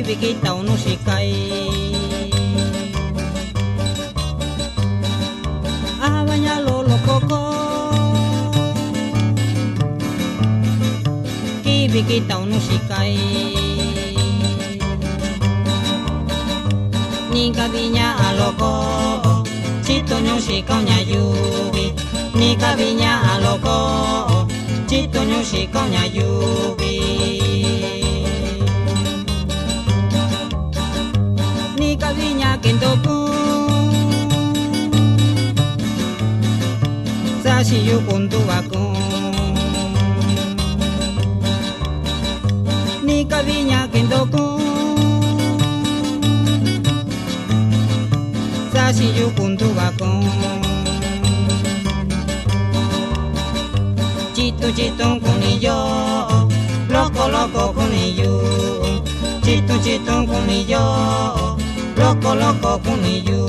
kibikita no shikai abanya lolo koko kibikita no shikai ni kabinya aloko chito no shikaunya yubi ni kabinya aloko chito no shikaunya yubi ni kabinya kendoku sashi yukundu waku ni kabinya kendoku sashi yukundu waku chito chito kuniyo loco loco kuniyo chito chito kuniyo loco loco kuniyo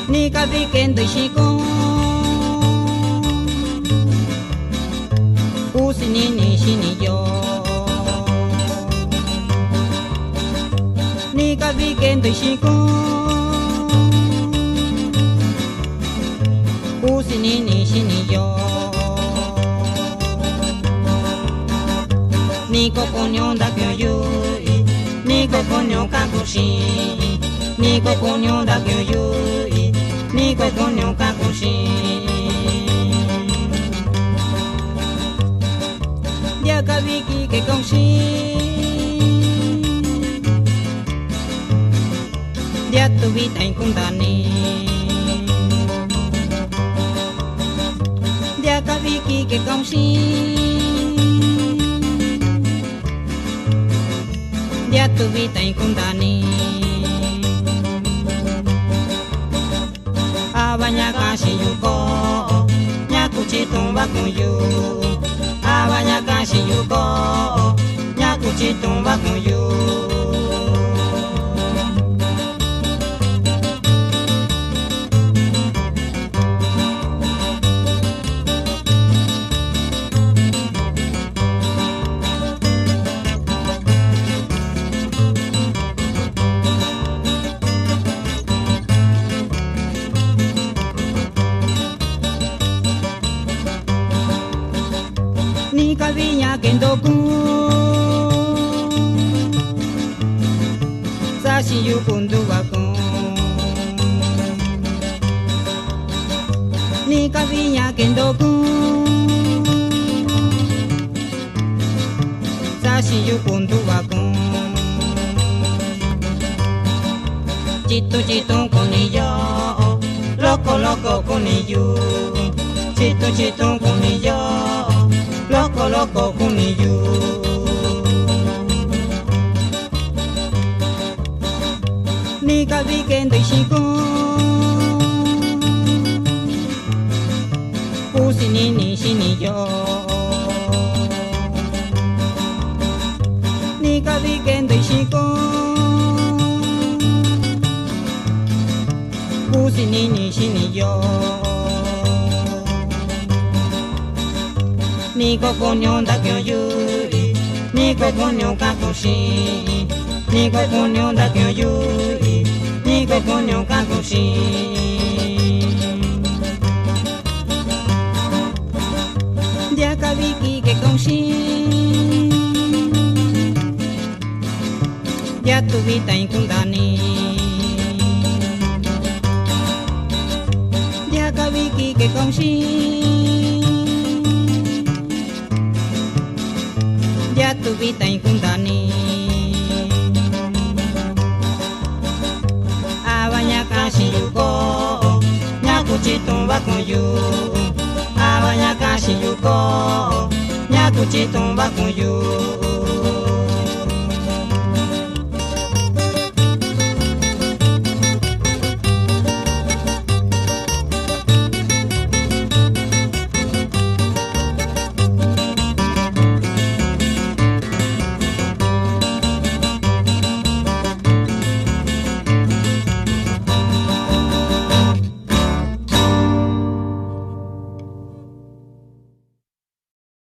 ni kabikendo shiko usini ni shiniyo ni kabikendo shiko usini ni shiniyo ni kokonyo dakyo ni kokonyo kakushi ni kokonyo dakyo ni kokonyo kakushi dia kabiki ke kongshi dia tu vitain kundani dia kabiki ke kongshi dia tu vitain kundani abanya kashi yuko nyaku chitung bakuyu abanya kashi yuko nyaku chitung bakuyu ni kabinya kendoku sashi yukundu waku ni kabinya kendoku sashi yukundu waku chito chito kuniyo loco loco kuniyo chito chito kuniyo loco loco kuniyo ni kabikendo shiko usini ni shiniyo ni kabikendo shiko usini ni shiniyo ni kokonyo dakyo ni kokonyo kakushi ni kokonyo dakyo ni kokonyo kakushi dia kabiki ke kongshi dia tu vitain kundani dia kabiki ke kongshi dia tu vitain kundani abanya kashi yuko nyaku chitung bakuyu abanya kashi yuko nyaku chitung bakuyu